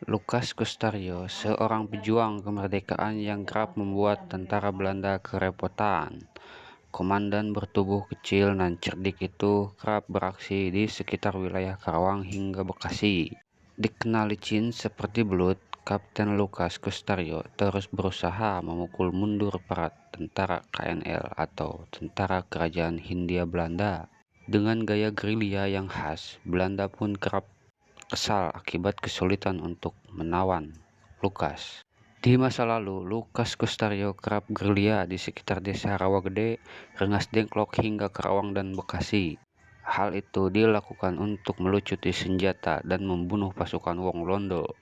Lukas Kostario, seorang pejuang kemerdekaan yang kerap membuat tentara Belanda kerepotan. Komandan bertubuh kecil dan cerdik itu kerap beraksi di sekitar wilayah Karawang hingga Bekasi. Dikenal licin seperti belut, Kapten Lukas Kostario terus berusaha memukul mundur para tentara KNL atau tentara Kerajaan Hindia Belanda. Dengan gaya gerilya yang khas, Belanda pun kerap kesal akibat kesulitan untuk menawan Lukas. Di masa lalu, Lukas Kostario kerap gerilya di sekitar desa Rawagede, Rengas Dengklok hingga Karawang dan Bekasi. Hal itu dilakukan untuk melucuti senjata dan membunuh pasukan Wong Londo.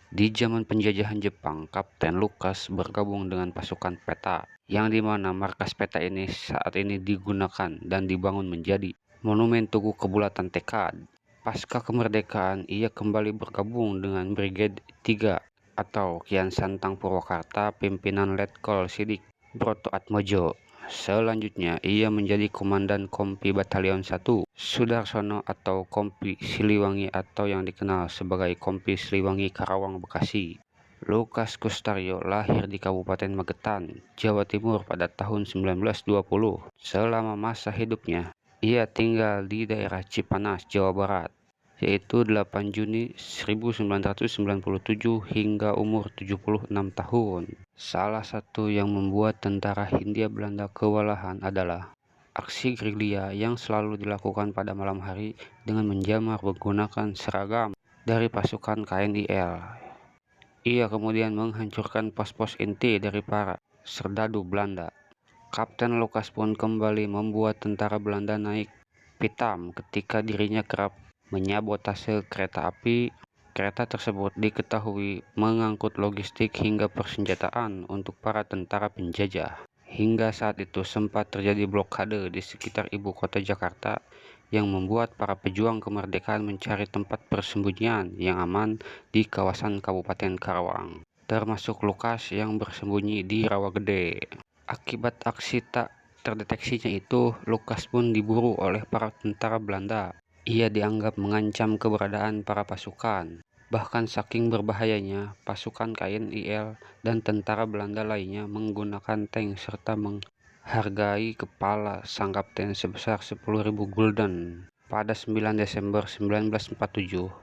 Di zaman penjajahan Jepang, Kapten Lukas bergabung dengan pasukan peta, yang dimana markas peta ini saat ini digunakan dan dibangun menjadi monumen tugu kebulatan tekad. Pasca kemerdekaan, ia kembali bergabung dengan Brigade 3 atau Kian Santang Purwakarta pimpinan Letkol Sidik Broto Atmojo. Selanjutnya, ia menjadi Komandan Kompi Batalion 1 Sudarsono atau Kompi Siliwangi atau yang dikenal sebagai Kompi Siliwangi Karawang Bekasi. Lukas Kostario lahir di Kabupaten Magetan, Jawa Timur pada tahun 1920. Selama masa hidupnya, ia tinggal di daerah Cipanas, Jawa Barat, yaitu 8 Juni 1997 hingga umur 76 tahun. Salah satu yang membuat tentara Hindia Belanda kewalahan adalah aksi gerilya yang selalu dilakukan pada malam hari dengan menjamar menggunakan seragam dari pasukan KNIL. Ia kemudian menghancurkan pos-pos inti dari para serdadu Belanda. Kapten Lukas pun kembali membuat tentara Belanda naik pitam ketika dirinya kerap menyabotase kereta api. Kereta tersebut diketahui mengangkut logistik hingga persenjataan untuk para tentara penjajah. Hingga saat itu sempat terjadi blokade di sekitar ibu kota Jakarta yang membuat para pejuang kemerdekaan mencari tempat persembunyian yang aman di kawasan Kabupaten Karawang, termasuk Lukas yang bersembunyi di Rawagede. Akibat aksi tak terdeteksinya itu, Lukas pun diburu oleh para tentara Belanda. Ia dianggap mengancam keberadaan para pasukan. Bahkan saking berbahayanya, pasukan KNIL dan tentara Belanda lainnya menggunakan tank serta menghargai kepala sang kapten sebesar 10.000 gulden. Pada 9 Desember 1947,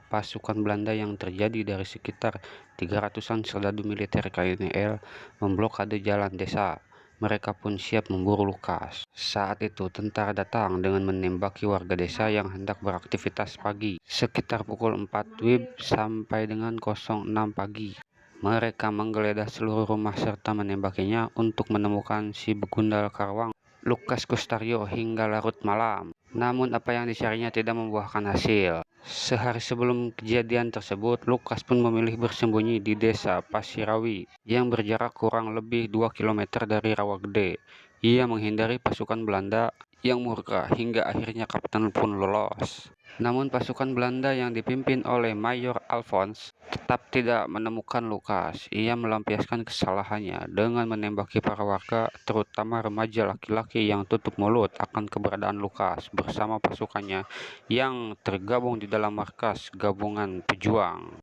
pasukan Belanda yang terjadi dari sekitar 300-an serdadu militer KNIL memblokade jalan desa. Mereka pun siap memburu Lukas. Saat itu tentara datang dengan menembaki warga desa yang hendak beraktivitas pagi. Sekitar pukul 4 WIB sampai dengan 06 pagi. Mereka menggeledah seluruh rumah serta menembakinya untuk menemukan si begundal Karawang, Lukas Kostario, hingga larut malam. Namun apa yang dicarinya tidak membuahkan hasil. Sehari sebelum kejadian tersebut, Lukas pun memilih bersembunyi di desa Pasirawi yang berjarak kurang lebih 2 km dari Rawagede. Ia menghindari pasukan Belanda yang murka hingga akhirnya kapten pun lolos. Namun pasukan Belanda yang dipimpin oleh Mayor Alphonse tetap tidak menemukan Lukas. Ia melampiaskan kesalahannya dengan menembaki para warga, terutama remaja laki-laki yang tutup mulut akan keberadaan Lukas bersama pasukannya yang tergabung di dalam markas gabungan pejuang.